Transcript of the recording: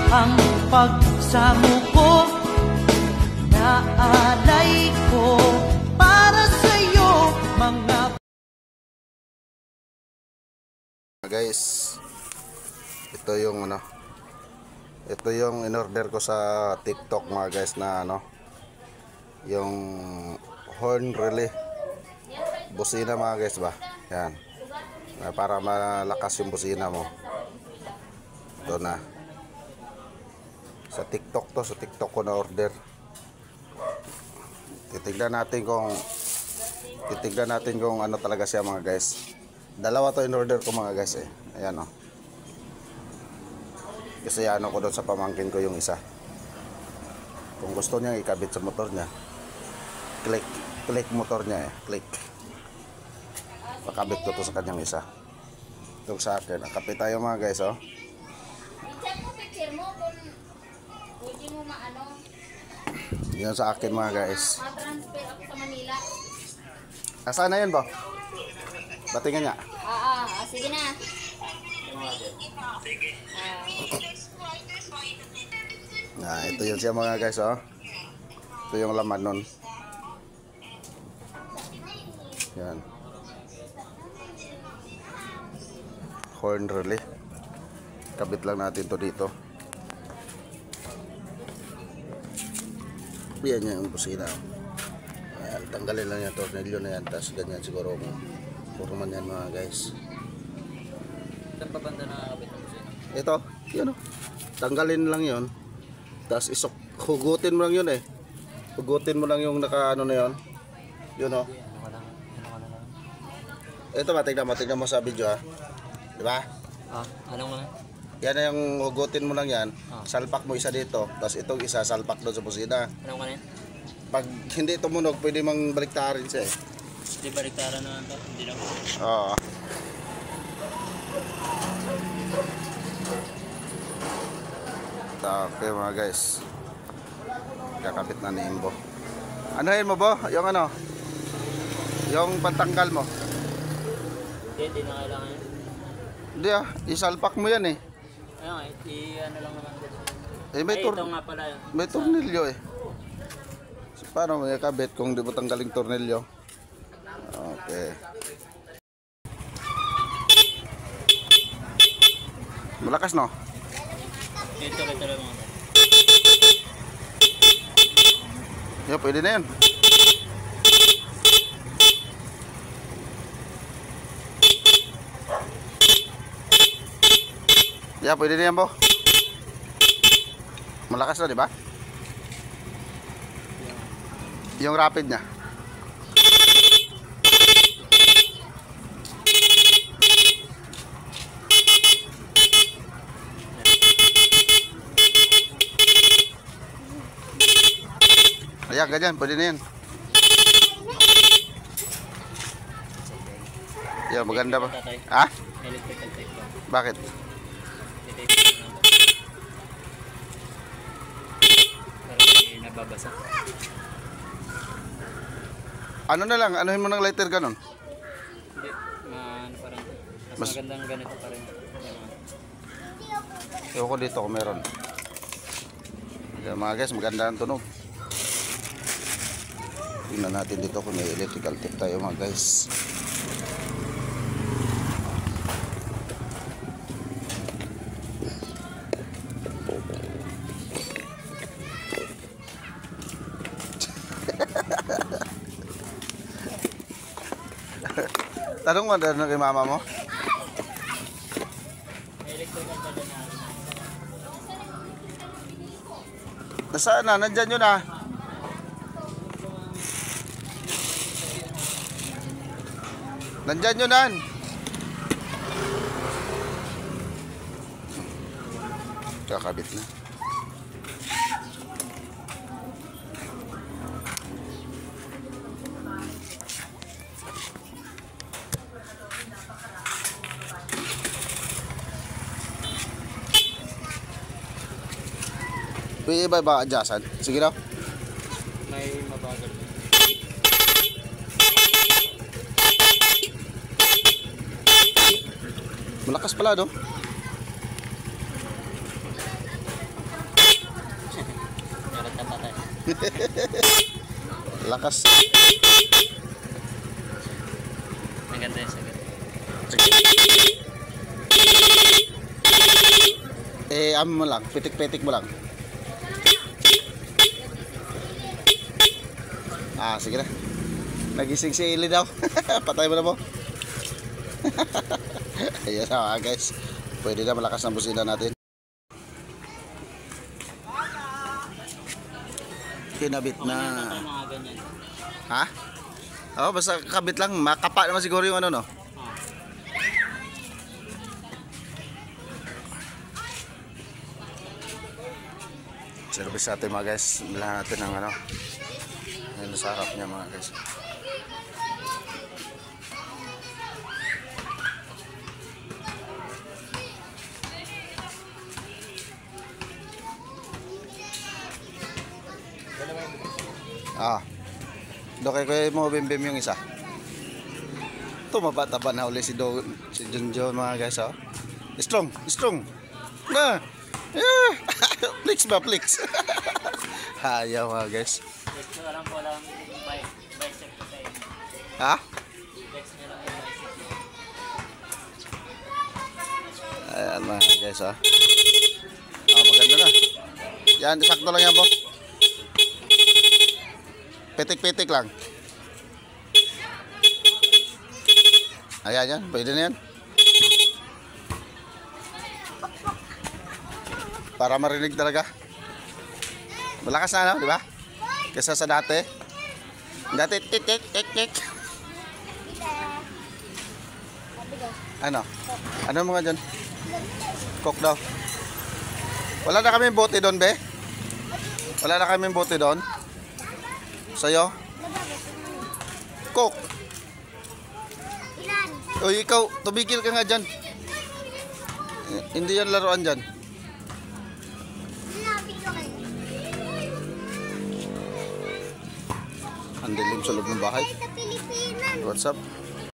ang pagsamo ko, naalay ko para sa'yo mga. Guys, ito yung ito yung in-order ko sa TikTok mga guys na yung horn relay busina mga guys ba, yan, para malakas yung busina mo. Ito na sa TikTok to, sa TikTok ko na order. Titignan natin kung ano talaga siya mga guys. Dalawa to in order ko mga guys ayan kasi ano ko doon sa pamangkin ko yung isa, kung gusto niya ikabit sa motor niya, click motor niya click, pakabit ko to sa kanyang isa. Itong sa akin, akapit tayo mga guys yan sa akin mga guys. Ma-transfer ako sa Manila. Asaan na yun ba? Batingan niya. Sige na. Ito yun siya mga guys ito yung laman nun. Yan, horn relay, kabit lang natin to dito. Yan yung busina. Ayan, tanggalin lang yung tornilyo na yan, tapos ganyan siguro forman yan mga guys. Saan pa banda nakakabit ang busina? Ito, yun tanggalin lang yun, tapos hugutin mo lang yun hugutin mo lang yung naka na yun, yun ito ba, tignan mo sa video diba? Anong nga? Yan na yung hugutin mo lang yan, salpak mo isa dito, tapos itong isa salpak doon sa busina. Anong nga yan? Pag hindi tumunog, pwede mang baliktarin siya Hindi baliktaran na ito? Hindi lang. Oo. Okay mga guys, kakabit na ni Imbo. Anuhin mo ba? Yung yung pantanggal mo. Hindi na kailangan yan. Hindi isalpak mo yan Ayun ano lang naman din. Ito nga pala yun. May tornilyo Paano mo ikabit kung di mo tanggaling tornilyo? Okay. Malakas no? Ito mga. Pwede na yan. Pwede na yan po. Malakas na, di ba? Yung rapid niya. Ayan, ganyan, pwede na yan. Yan, maganda ba? Electrical tape ba? Bakit? Parang nababasa. Ano na lang, anuhin mo ng lighter ganon? Hindi, parang mas magandang ganito pa rin. Ewan ko dito kung meron. Ayan, mga guys, maganda ang tunog. Tingnan natin dito kung may electrical tape tayo mga guys. Tanong mo na kay mama mo? Nasaan na? Nandyan yun Nandyan yun kakabit na. May iba ba adjustan? Sige daw. May mabagal. Malakas pala, no? Lakas. Ang ganda yun sa ganda. Mo lang, pitik-pitik mo lang. Sige na. Nagising si Ili daw. Patay mo na mo. Ayan na guys. Pwede na malakas ng busina natin. Kinabit na. Mga ganyan. Ha? Basta kabit lang. Makapa naman siguro yung ano no. Service natin mga guys. Bilhan natin ng ano. Ayun sa harap niya mga guys. Do kay mo bim-bim yung isa. Tumabata-taba na uli si Junjo mga guys Strong. Na. Flex ba flex? Hayaw mga guys. Ito alam ko lang bicep ko tayo. Ha? Flex niya lang yung bicep. Ayan mga guys maganda na. Yan, sakto lang yan po. Pitik-pitik lang. Ayan yan, pwede na yan. Para marinig talaga. Malakas na di ba? Kesa sa dati. Dati tik. Ano mga dyan? Coke daw. Wala na kami bote doon, be? Wala na kami bote doon? Sa'yo? Coke. Ilan? Uy, ikaw, tumigil ka nga dyan. Hindi yan laruan dyan. Ang dilim sa loob ng bahay. Sa Pilipinas. What's up?